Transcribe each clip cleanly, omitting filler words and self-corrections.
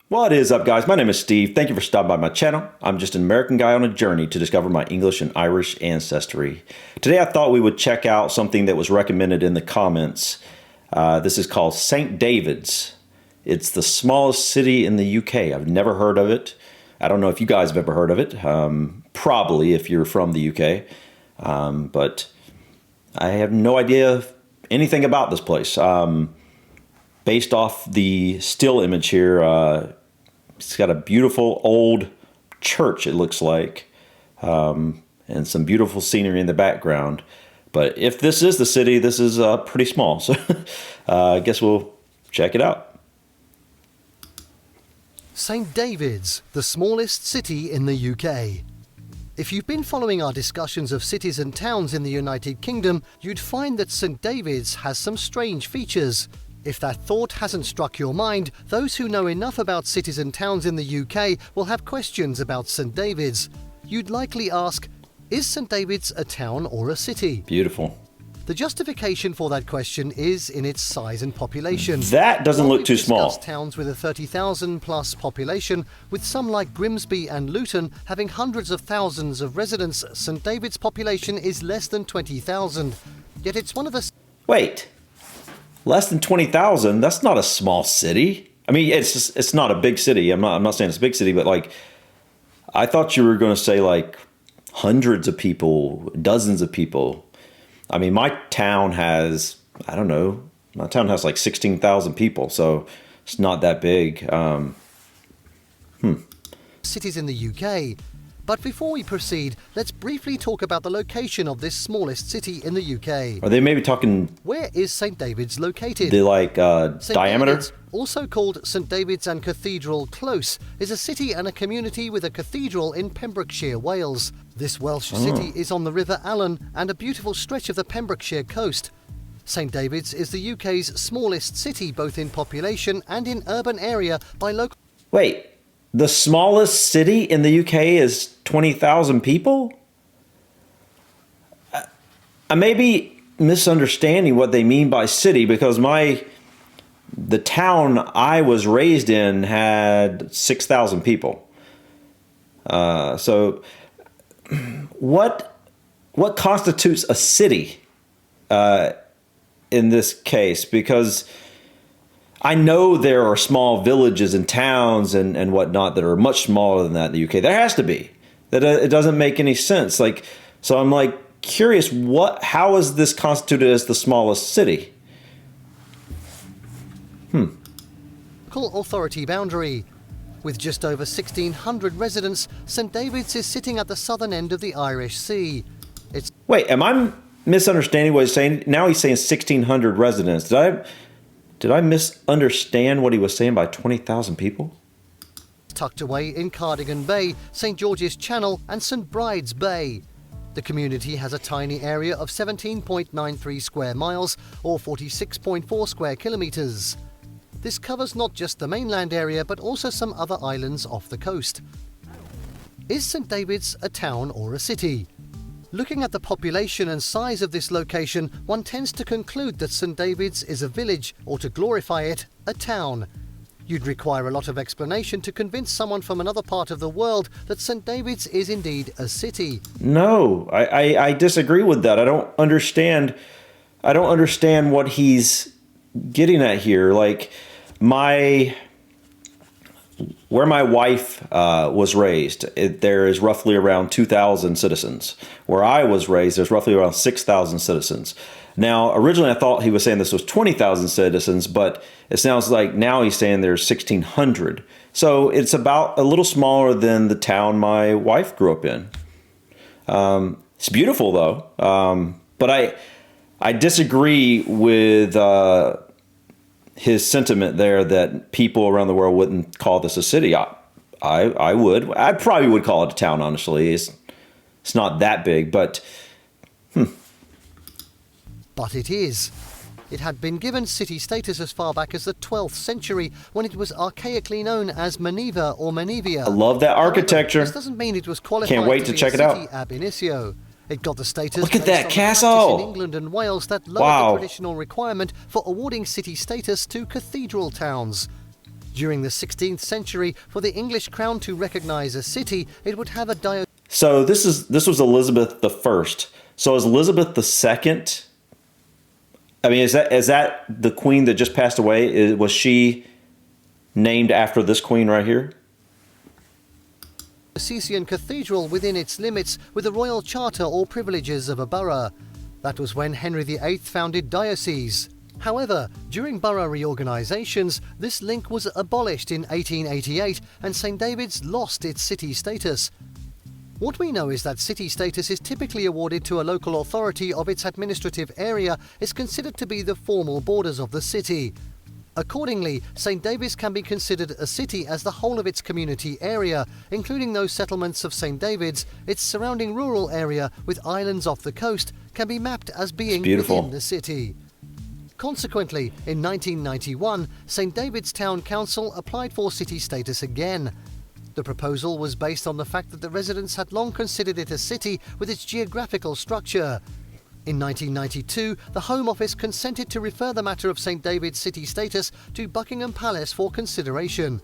What is up, guys? My name is Steve. Thank you for stopping by my channel. I'm just an American guy on a journey to discover my English and Irish ancestry. Today I thought we would check out something that was recommended in the comments. This is called St. David's. It's the smallest city in the UK. I've never heard of it. I don't know if you guys have ever heard of it. Probably if you're from the UK. But I have no idea anything about this place. Based off the still image here, it's got a beautiful old church, it looks like, and some beautiful scenery in the background. But if this is the city, this is pretty small. So I guess we'll check it out. St. David's, the smallest city in the UK. If you've been following our discussions of cities and towns in the United Kingdom, you'd find that St. David's has some strange features. If that thought hasn't struck your mind, those who know enough about cities and towns in the UK will have questions about St. David's. You'd likely ask, is St. David's a town or a city? Beautiful. The justification for that question is in its size and population. That doesn't look too small. We've discussed towns with a 30,000 plus population, with some like Grimsby and Luton having hundreds of thousands of residents. St. David's population is less than 20,000. Yet it's one of the... Wait. Less than 20,000? That's not a small city. I mean, it's not a big city. I'm not saying it's a big city, but like, I thought you were going to say like hundreds of people, dozens of people. I mean, my town has, I don't know, my town has like 16,000 people, so it's not that big. Cities in the UK. But before we proceed, let's briefly talk about the location of this smallest city in the UK. Are they maybe talking... Where is St. David's located? The like St. diameter? David's, also called St. David's and Cathedral Close, is a city and a community with a cathedral in Pembrokeshire, Wales. This Welsh city is on the River Allen and a beautiful stretch of the Pembrokeshire coast. St. David's is the UK's smallest city, both in population and in urban area by local... Wait. The smallest city in the UK is 20,000 people? I may be misunderstanding what they mean by city, because the town I was raised in had 6,000 people. So what constitutes a city in this case? Because I know there are small villages and towns and whatnot that are much smaller than that in the UK. There has to be. That it doesn't make any sense. So I'm like curious, how is this constituted as the smallest city? Local authority boundary. With just over 1,600 residents, St. David's is sitting at the southern end of the Irish Sea. Wait, am I misunderstanding what he's saying? Now he's saying 1,600 residents. Did I misunderstand what he was saying by 20,000 people? Tucked away in Cardigan Bay, St. George's Channel and St. Bride's Bay. The community has a tiny area of 17.93 square miles or 46.4 square kilometres. This covers not just the mainland area but also some other islands off the coast. Is St. David's a town or a city? Looking at the population and size of this location, one tends to conclude that St. David's is a village, or to glorify it, a town. You'd require a lot of explanation to convince someone from another part of the world that St. David's is indeed a city. No, I disagree with that. I don't understand what he's getting at here. Like where my wife was raised, there is roughly around 2,000 citizens. Where I was raised, there's roughly around 6,000 citizens. Now, originally I thought he was saying this was 20,000 citizens, but it sounds like now he's saying there's 1,600. So it's about a little smaller than the town my wife grew up in. It's beautiful, though. But I disagree with his sentiment there that people around the world wouldn't call this a city. I would. I probably would call it a town, honestly. It's not that big, but... But it is. It had been given city status as far back as the 12th century, when it was archaically known as Maneva or Menevia. I love that architecture. However, this doesn't mean it was qualified. Can't wait to check it out. Ab initio. It got the status. Look at that based on castle! practice in England and Wales that lowered the traditional requirement for awarding city status to cathedral towns. During the 16th century, for the English crown to recognise a city, it would have a diocese. So this was Elizabeth the First. So is Elizabeth the Second? I mean, is that the queen that just passed away? Was she named after this queen right here? Diocesan cathedral within its limits with a royal charter or privileges of a borough. That was when Henry VIII founded diocese. However, during borough reorganisations, this link was abolished in 1888 and St David's lost its city status. What we know is that city status is typically awarded to a local authority of its administrative area is considered to be the formal borders of the city. Accordingly, St David's can be considered a city as the whole of its community area, including those settlements of St David's. Its surrounding rural area, with islands off the coast, can be mapped as being within the city. Consequently, in 1991, St David's Town Council applied for city status again. The proposal was based on the fact that the residents had long considered it a city with its geographical structure. In 1992, the Home Office consented to refer the matter of St David's city status to Buckingham Palace for consideration.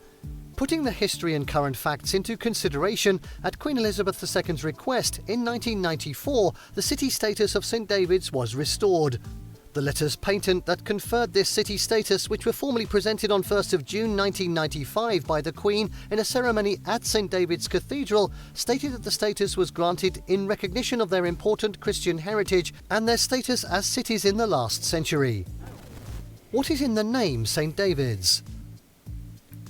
Putting the history and current facts into consideration, at Queen Elizabeth II's request, in 1994, the city status of St David's was restored. The letters patent that conferred this city status, which were formally presented on 1st of June 1995 by the Queen in a ceremony at St David's Cathedral, stated that the status was granted in recognition of their important Christian heritage and their status as cities in the last century. What is in the name St David's?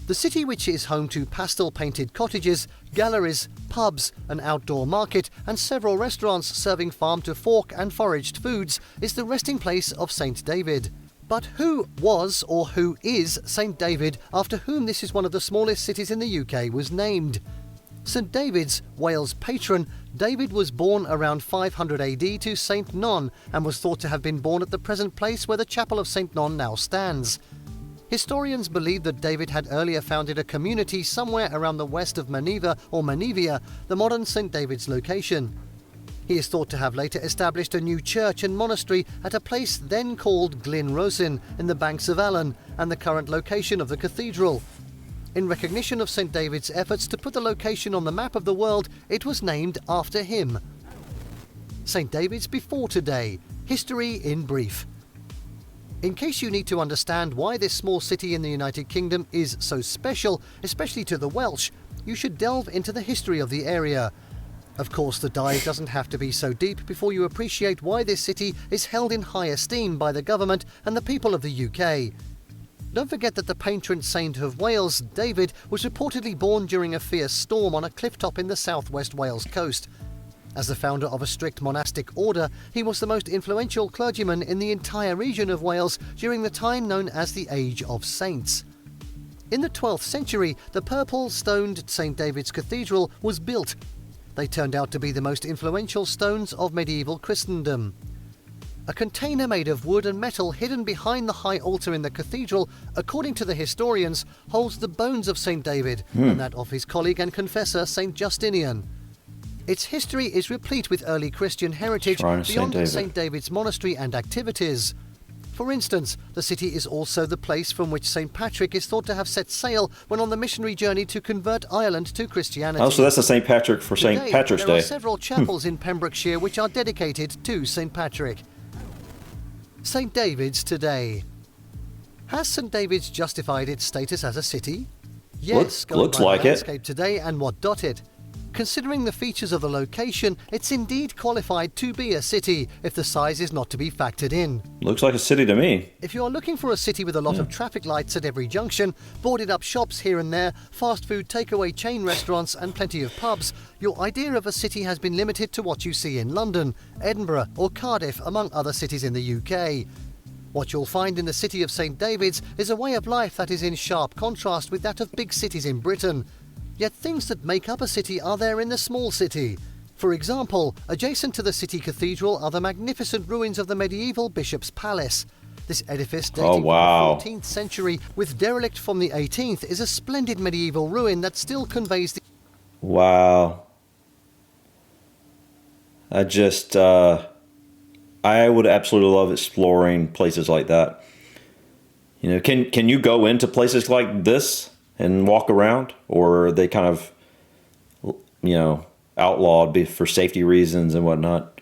The city, which is home to pastel-painted cottages, galleries, pubs, an outdoor market and several restaurants serving farm-to-fork and foraged foods, is the resting place of St David. But who was or who is St David, after whom this is one of the smallest cities in the UK was named? St David's, Wales' patron, David was born around 500 AD to St Non and was thought to have been born at the present place where the chapel of St Non now stands. Historians believe that David had earlier founded a community somewhere around the west of Maneva or Manevia, the modern St David's location. He is thought to have later established a new church and monastery at a place then called Glyn Rosin in the banks of Allen and the current location of the cathedral. In recognition of St David's efforts to put the location on the map of the world, it was named after him. St David's before today. History in brief. In case you need to understand why this small city in the United Kingdom is so special, especially to the Welsh, you should delve into the history of the area. Of course, the dive doesn't have to be so deep before you appreciate why this city is held in high esteem by the government and the people of the UK. Don't forget that the patron saint of Wales, David, was reportedly born during a fierce storm on a clifftop in the southwest Wales coast. As the founder of a strict monastic order, he was the most influential clergyman in the entire region of Wales during the time known as the Age of Saints. In the 12th century, the purple-stoned St David's Cathedral was built. They turned out to be the most influential stones of medieval Christendom. A container made of wood and metal hidden behind the high altar in the cathedral, according to the historians, holds the bones of St David and that of his colleague and confessor St Justinian. Its history is replete with early Christian heritage beyond St David's monastery and activities. For instance, the city is also the place from which St Patrick is thought to have set sail when on the missionary journey to convert Ireland to Christianity. Oh, so that's the St Patrick for St Patrick's Day. There are several chapels in Pembrokeshire which are dedicated to St Patrick. St David's today. Has St David's justified its status as a city? Yes, looks like it. Landscape today and what dot it. Considering the features of the location, it's indeed qualified to be a city, if the size is not to be factored in. Looks like a city to me. If you are looking for a city with a lot of traffic lights at every junction, boarded up shops here and there, fast food takeaway chain restaurants and plenty of pubs, your idea of a city has been limited to what you see in London, Edinburgh or Cardiff, among other cities in the UK. What you'll find in the city of St David's is a way of life that is in sharp contrast with that of big cities in Britain. Yet things that make up a city are there in the small city. For example, adjacent to the city cathedral are the magnificent ruins of the medieval Bishop's Palace. This edifice dating from the 14th century, with derelict from the 18th, is a splendid medieval ruin that still conveys the... Wow. I would absolutely love exploring places like that. You know, can you go into places like this? and walk around, or are they kind of, outlawed for safety reasons and whatnot?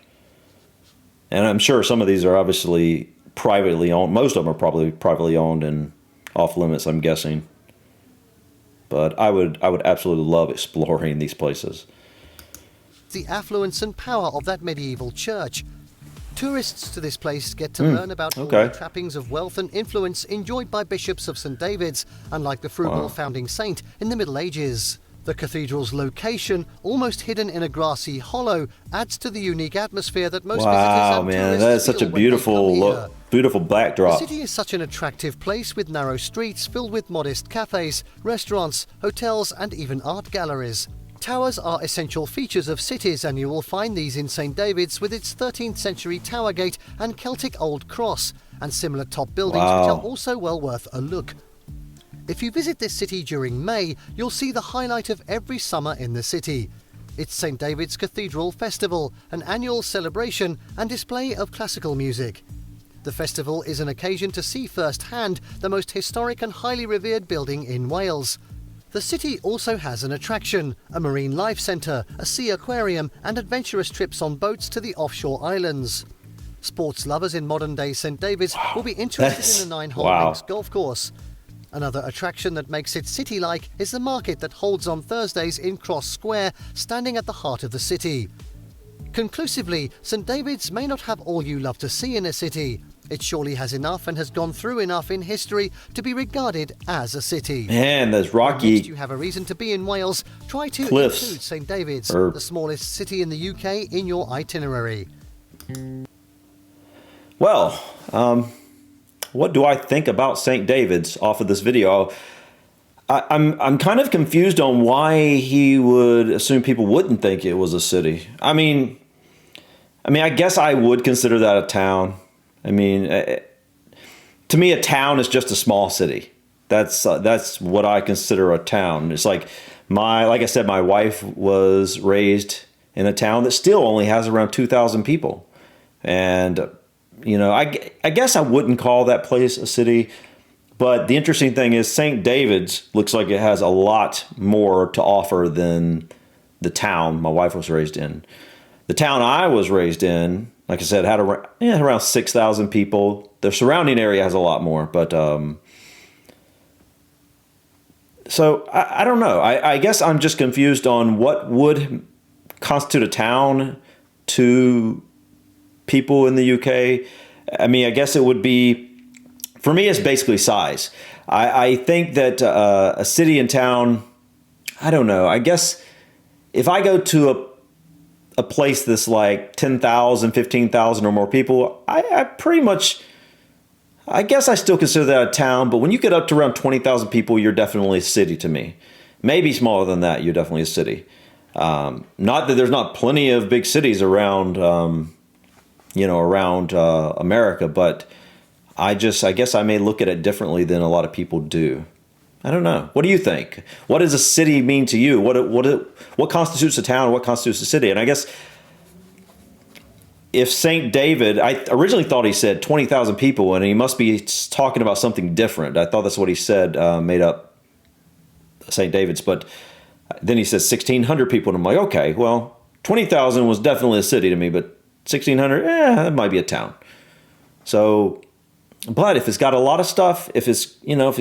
And I'm sure some of these are obviously privately owned. Most of them are probably privately owned and off limits, I'm guessing. But I would absolutely love exploring these places. The affluence and power of that medieval church. Tourists to this place get to learn about all the trappings of wealth and influence enjoyed by bishops of St. David's, unlike the frugal founding saint in the Middle Ages. The cathedral's location, almost hidden in a grassy hollow, adds to the unique atmosphere that most visitors and tourists that is such a feel when they come here. beautiful backdrop. The city is such an attractive place with narrow streets filled with modest cafes, restaurants, hotels and even art galleries. Towers are essential features of cities, and you will find these in St. David's with its 13th century tower gate and Celtic old cross, and similar top buildings which are also well worth a look. If you visit this city during May, you'll see the highlight of every summer in the city. It's St. David's Cathedral Festival, an annual celebration and display of classical music. The festival is an occasion to see firsthand the most historic and highly revered building in Wales. The city also has an attraction, a marine life centre, a sea aquarium and adventurous trips on boats to the offshore islands. Sports lovers in modern-day St. David's will be interested in the 9-hole links golf course. Another attraction that makes it city-like is the market that holds on Thursdays in Cross Square, standing at the heart of the city. Conclusively, St. David's may not have all you love to see in a city. It surely has enough and has gone through enough in history to be regarded as a city. Man, there's rocky. Next you have a reason to be in Wales, try to cliffs. include St. David's, the smallest city in the UK, in your itinerary. Well, what do I think about St. David's off of this video? I'm kind of confused on why he would assume people wouldn't think it was a city. I mean, I guess I would consider that a town. I mean, to me, a town is just a small city. That's what I consider a town. It's like I said, my wife was raised in a town that still only has around 2,000 people, and I guess I wouldn't call that place a city. But the interesting thing is St. David's looks like it has a lot more to offer than the town my wife was raised in. The town I was raised in, like I said, had around 6,000 people. The surrounding area has a lot more. But so I don't know. I guess I'm just confused on what would constitute a town to people in the UK. I mean, I guess it would be, for me, it's basically size. I think that a city and town, I don't know. I guess if I go to a place that's like 10,000, 15,000 or more people, I pretty much, I guess I still consider that a town. But when you get up to around 20,000 people, you're definitely a city to me. Maybe smaller than that, you're definitely a city. Not that there's not plenty of big cities around, around America, but I guess I may look at it differently than a lot of people do. I don't know. What do you think? What does a city mean to you? What constitutes a town? What constitutes a city? And I guess if St. David, I originally thought he said 20,000 people, and he must be talking about something different. I thought that's what he said, made up St. David's, but then he says 1,600 people, and I'm like, okay, well, 20,000 was definitely a city to me, but 1,600, that might be a town. So, but if it's got a lot of stuff, if it's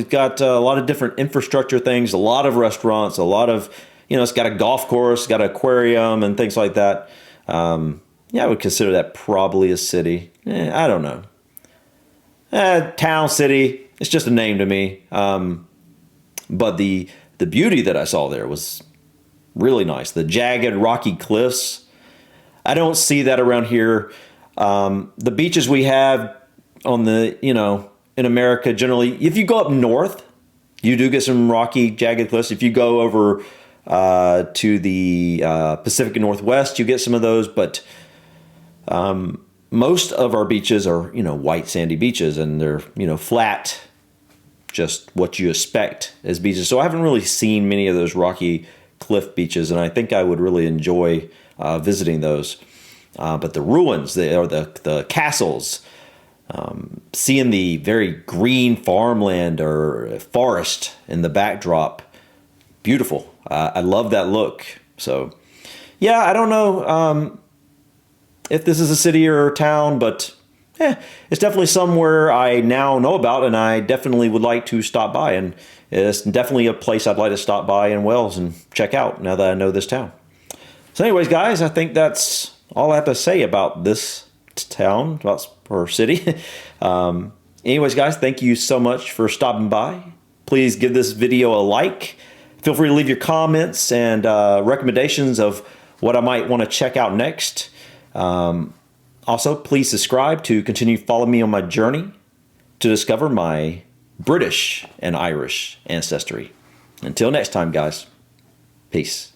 got a lot of different infrastructure things, a lot of restaurants, a lot of, it's got a golf course, got an aquarium and things like that. I would consider that probably a city. I don't know. Town, city, it's just a name to me. But the beauty that I saw there was really nice. The jagged, rocky cliffs. I don't see that around here. The beaches we have on the, in America, generally, if you go up north, you do get some rocky, jagged cliffs. If you go over to the Pacific Northwest, you get some of those. But most of our beaches are, white sandy beaches, and they're, flat, just what you expect as beaches. So I haven't really seen many of those rocky cliff beaches, and I think I would really enjoy visiting those. But the ruins, the castles, Seeing the very green farmland or forest in the backdrop, beautiful. I love that look. So, yeah, I don't know if this is a city or a town, but it's definitely somewhere I now know about, and I definitely would like to stop by. And it's definitely a place I'd like to stop by in Wales and check out now that I know this town. So anyways, guys, I think that's all I have to say about this town, or city. Anyways, guys, thank you so much for stopping by. Please give this video a like. Feel free to leave your comments and recommendations of what I might want to check out next. Also, please subscribe to continue following me on my journey to discover my British and Irish ancestry. Until next time, guys, peace.